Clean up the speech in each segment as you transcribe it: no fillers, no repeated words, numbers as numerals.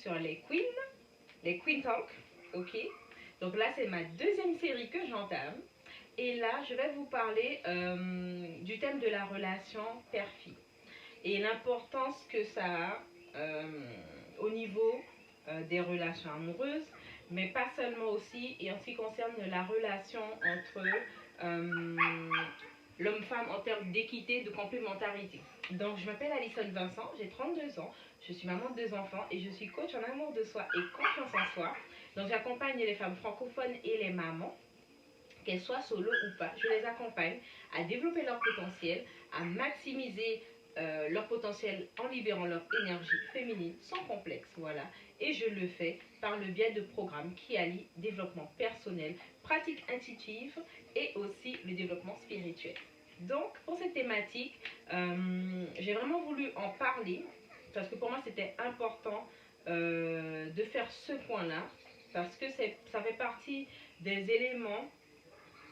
sur les Queen Talk, ok? Donc là, c'est ma deuxième série que j'entame. Et là, je vais vous parler du thème de la relation père-fille et l'importance que ça a au niveau des relations amoureuses, mais pas seulement aussi, et en ce qui concerne la relation entre l'homme-femme en termes d'équité, de complémentarité. Donc, je m'appelle Alison Vincent, j'ai 32 ans, je suis maman de 2 enfants et je suis coach en amour de soi et confiance en soi. Donc, j'accompagne les femmes francophones et les mamans, qu'elles soient solo ou pas. Je les accompagne à développer leur potentiel, à maximiser leur potentiel en libérant leur énergie féminine sans complexe, voilà. Et je le fais par le biais de programmes qui allient développement personnel, pratique intuitive et aussi le développement spirituel. Donc, pour cette thématique, j'ai vraiment voulu en parler parce que pour moi, c'était important de faire ce point-là parce que ça fait partie des éléments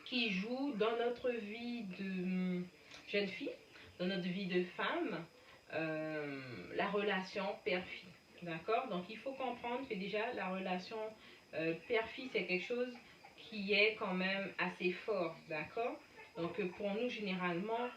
qui jouent dans notre vie de jeune fille, dans notre vie de femme, la relation père-fille. D'accord? Donc il faut comprendre que déjà la relation père-fille, c'est quelque chose qui est quand même assez fort. D'accord? Donc pour nous, généralement,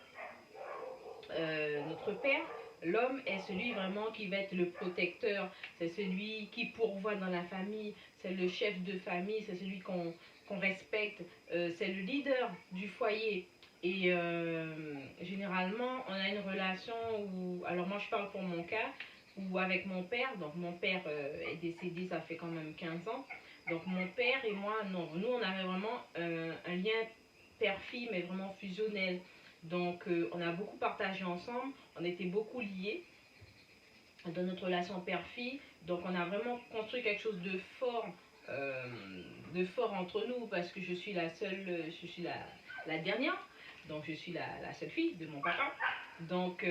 notre père, l'homme est celui vraiment qui va être le protecteur, c'est celui qui pourvoit dans la famille, c'est le chef de famille, c'est celui qu'on respecte, c'est le leader du foyer. Et généralement, on a une relation où, alors moi je parle pour mon cas, ou avec mon père, donc mon père est décédé, ça fait quand même 15 ans, donc mon père et moi, non, nous on avait vraiment un lien père-fille, mais vraiment fusionnel. Donc, on a beaucoup partagé ensemble, on était beaucoup liés dans notre relation père-fille. Donc, on a vraiment construit quelque chose euh, de fort entre nous parce que je suis la seule, je suis la dernière. Donc, je suis la seule fille de mon papa. Donc,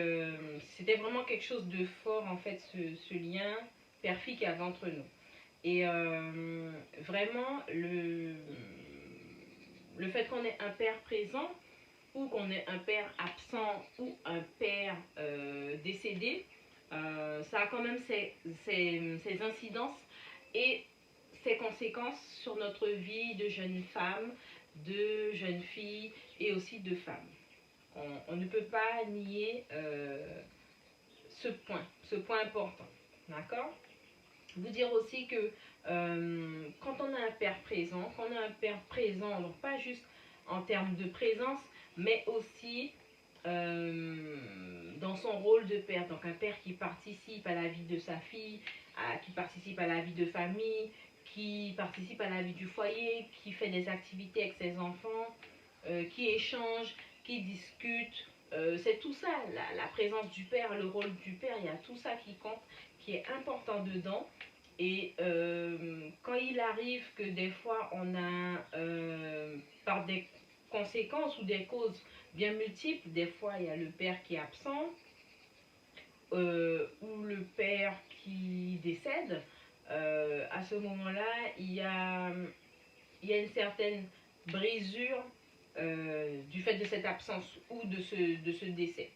c'était vraiment quelque chose de fort, en fait, ce lien père-fille qu'il y avait entre nous. Et vraiment, le fait qu'on ait un père présent, ou qu'on ait un père absent ou un père décédé, ça a quand même ses incidences et ses conséquences sur notre vie de jeune femme, de jeune fille et aussi de femme. On ne peut pas nier ce point important. D'accord? Vous dire aussi que quand on a un père présent, donc pas juste en termes de présence, mais aussi dans son rôle de père. Donc un père qui participe à la vie de sa fille, qui participe à la vie de famille, qui participe à la vie du foyer, qui fait des activités avec ses enfants, qui échange, qui discute. C'est tout ça, la présence du père, le rôle du père, il y a tout ça qui compte, qui est important dedans. Et quand il arrive que des fois on a, par des conséquences ou des causes bien multiples, des fois il y a le père qui est absent ou le père qui décède, à ce moment-là, il y a une certaine brisure du fait de cette absence ou de ce décès.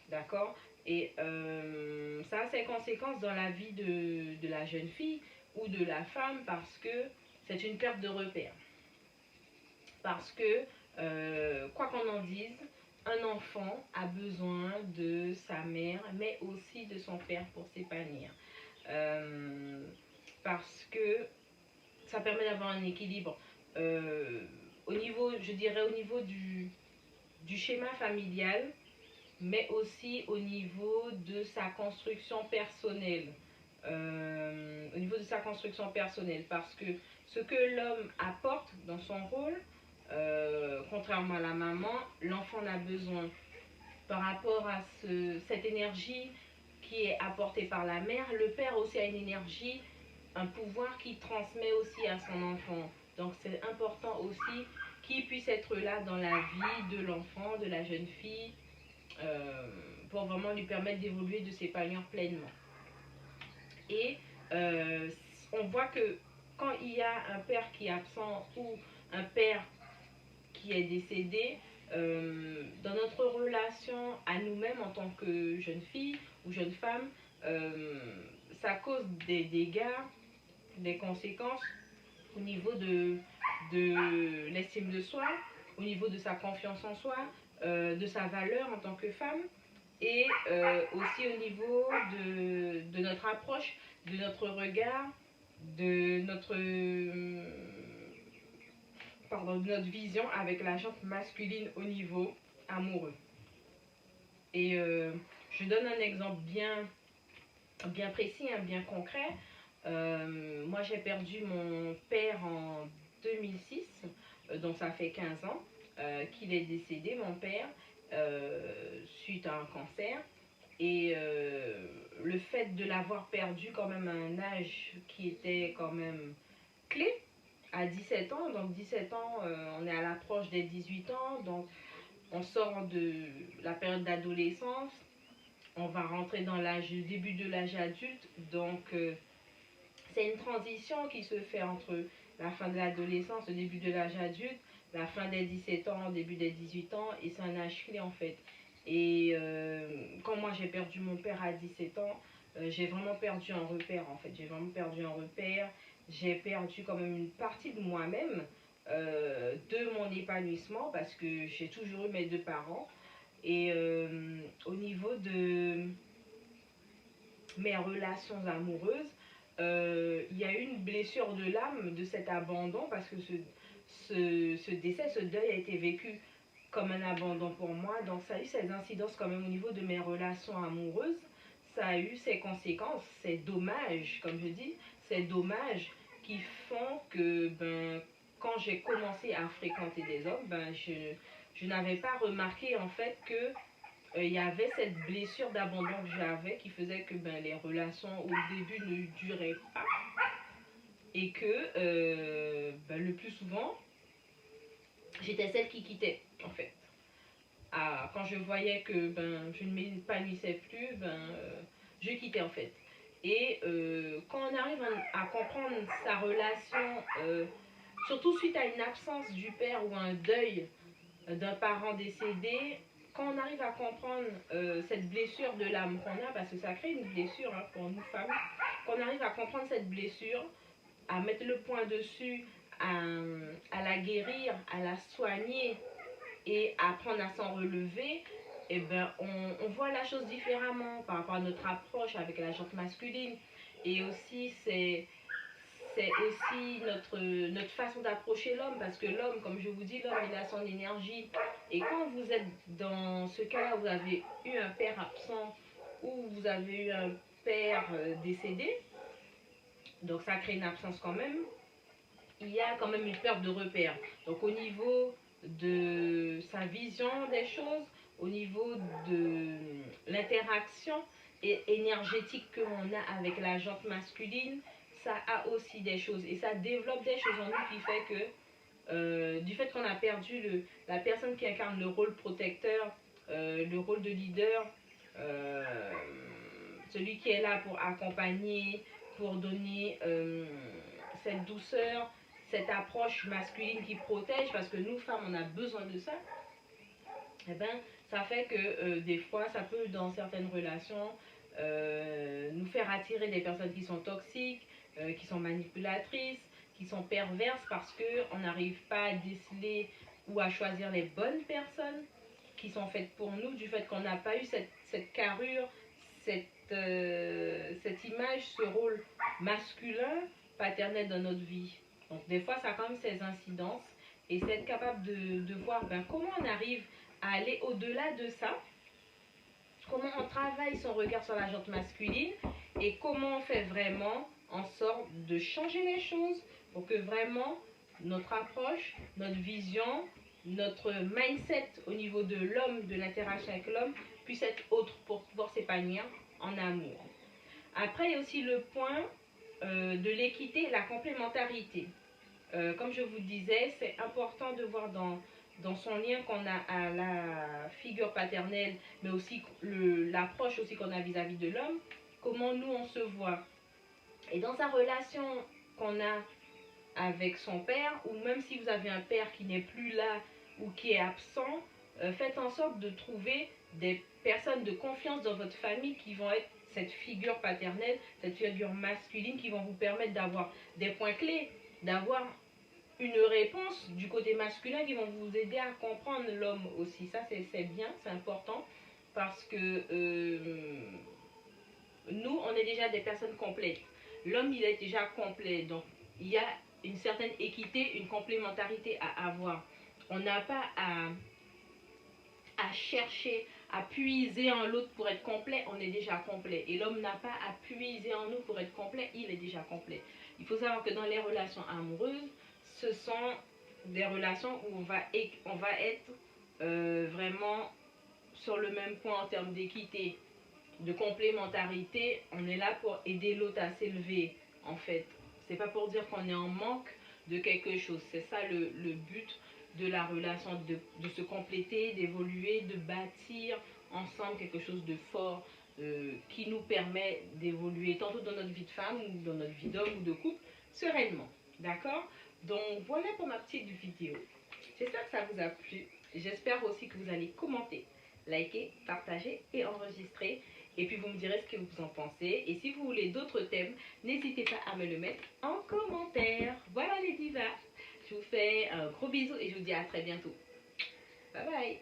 D'accord? Et ça a ses conséquences dans la vie de la jeune fille ou de la femme parce que c'est une perte de repère. Parce que, quoi qu'on en dise, un enfant a besoin de sa mère, mais aussi de son père pour s'épanouir. Euh, Parce que ça permet d'avoir un équilibre. Au niveau, je dirais, au niveau du schéma familial, mais aussi au niveau de sa construction personnelle. Au niveau de sa construction personnelle, parce que ce que l'homme apporte dans son rôle, contrairement à la maman, l'enfant a besoin par rapport à cette énergie qui est apportée par la mère. Le père aussi a une énergie, un pouvoir qui transmet aussi à son enfant. Donc c'est important aussi qu'il puisse être là dans la vie de l'enfant, de la jeune fille, euh, pour vraiment lui permettre d'évoluer, de s'épanouir pleinement. Et on voit que quand il y a un père qui est absent ou un père qui est décédé, dans notre relation à nous-mêmes en tant que jeune fille ou jeune femme, ça cause des dégâts, des conséquences au niveau de l'estime de soi, au niveau de sa confiance en soi, de sa valeur en tant que femme, et aussi au niveau de notre approche, de notre regard, de notre, de notre vision avec la jante masculine au niveau amoureux. Et je donne un exemple bien précis, hein, bien concret. Moi, j'ai perdu mon père en 2006, donc ça fait 15 ans qu'il est décédé, mon père, suite à un cancer. Et le fait de l'avoir perdu quand même à un âge qui était quand même clé, à 17 ans, donc 17 ans, on est à l'approche des 18 ans, donc on sort de la période d'adolescence, on va rentrer dans l'âge, début de l'âge adulte, donc c'est une transition qui se fait entre la fin de l'adolescence, le début de l'âge adulte, la fin des 17 ans, début des 18 ans, et c'est un âge clé en fait. Et quand moi j'ai perdu mon père à 17 ans, j'ai vraiment perdu un repère en fait. J'ai vraiment perdu un repère. J'ai perdu quand même une partie de moi-même, de mon épanouissement, parce que j'ai toujours eu mes deux parents. Et au niveau de mes relations amoureuses, il y a eu une blessure de l'âme de cet abandon, parce que ce décès, ce deuil a été vécu comme un abandon pour moi. Donc ça a eu ses incidences quand même au niveau de mes relations amoureuses. Ça a eu ses conséquences, ces dommages, comme je dis, ces dommages qui font que quand j'ai commencé à fréquenter des hommes, je n'avais pas remarqué en fait que il y avait cette blessure d'abandon que j'avais qui faisait que les relations au début ne duraient pas, et que le plus souvent j'étais celle qui quittait en fait. Quand je voyais que je ne m'épanouissais plus, je quittais en fait. Et quand on arrive à comprendre sa relation, surtout suite à une absence du père ou un deuil d'un parent décédé, quand on arrive à comprendre cette blessure de l'âme qu'on a, parce que ça crée une blessure, hein, pour nous femmes, quand on arrive à comprendre cette blessure, à mettre le point dessus, à la guérir, à la soigner et apprendre à s'en relever, et on voit la chose différemment par rapport à notre approche avec la jante masculine. Et aussi, c'est aussi notre façon d'approcher l'homme, parce que l'homme, comme je vous dis, l'homme, il a son énergie. Et quand vous êtes dans ce cas-là, vous avez eu un père absent ou vous avez eu un père décédé, donc ça crée une absence quand même, il y a quand même une perte de repère. Donc au niveau de sa vision des choses, au niveau de l'interaction énergétique que l'on a avec la jante masculine, ça a aussi des choses, et ça développe des choses en nous qui fait que du fait qu'on a perdu la personne qui incarne le rôle protecteur, le rôle de leader, euh, celui qui est là pour accompagner, pour donner cette douceur, cette approche masculine qui protège, parce que nous femmes on a besoin de ça. Et ça fait que des fois ça peut, dans certaines relations, nous faire attirer des personnes qui sont toxiques, qui sont manipulatrices, qui sont perverses, parce qu'on n'arrive pas à déceler ou à choisir les bonnes personnes qui sont faites pour nous, du fait qu'on n'a pas eu cette carrure, cette image, ce rôle masculin, paternel dans notre vie. Donc des fois ça a quand même ses incidences, et c'est être capable de voir comment on arrive à aller au-delà de ça, comment on travaille son regard sur la jante masculine, et comment on fait vraiment en sorte de changer les choses pour que vraiment notre approche, notre vision, notre mindset au niveau de l'homme, de l'interaction avec l'homme, puisse être autre pour pouvoir s'épanouir en amour. Après, il y a aussi le point de l'équité et la complémentarité. Comme je vous disais, c'est important de voir dans son lien qu'on a à la figure paternelle, mais aussi l'approche aussi qu'on a vis-à-vis de l'homme, comment nous on se voit. Et dans sa relation qu'on a avec son père, ou même si vous avez un père qui n'est plus là ou qui est absent, faites en sorte de trouver des personnes de confiance dans votre famille qui vont être cette figure paternelle, cette figure masculine qui vont vous permettre d'avoir des points clés, d'avoir une réponse du côté masculin qui vont vous aider à comprendre l'homme aussi. Ça, c'est bien, c'est important parce que nous, on est déjà des personnes complètes. L'homme, il est déjà complet. Donc, il y a une certaine équité, une complémentarité à avoir. On n'a pas à chercher, à puiser en l'autre pour être complet, on est déjà complet. Et l'homme n'a pas à puiser en nous pour être complet, il est déjà complet. Il faut savoir que dans les relations amoureuses, ce sont des relations où on va être vraiment sur le même point en termes d'équité, de complémentarité. On est là pour aider l'autre à s'élever, en fait. C'est pas pour dire qu'on est en manque de quelque chose. C'est ça le but de la relation, de se compléter, d'évoluer, de bâtir ensemble quelque chose de fort qui nous permet d'évoluer tantôt dans notre vie de femme ou dans notre vie d'homme ou de couple sereinement. D'accord? Donc voilà pour ma petite vidéo. J'espère que ça vous a plu. J'espère aussi que vous allez commenter, liker, partager et enregistrer. Et puis vous me direz ce que vous en pensez. Et si vous voulez d'autres thèmes, n'hésitez pas à me le mettre en commentaire. Voilà les divas. Je vous fais un gros bisou et je vous dis à très bientôt. Bye bye.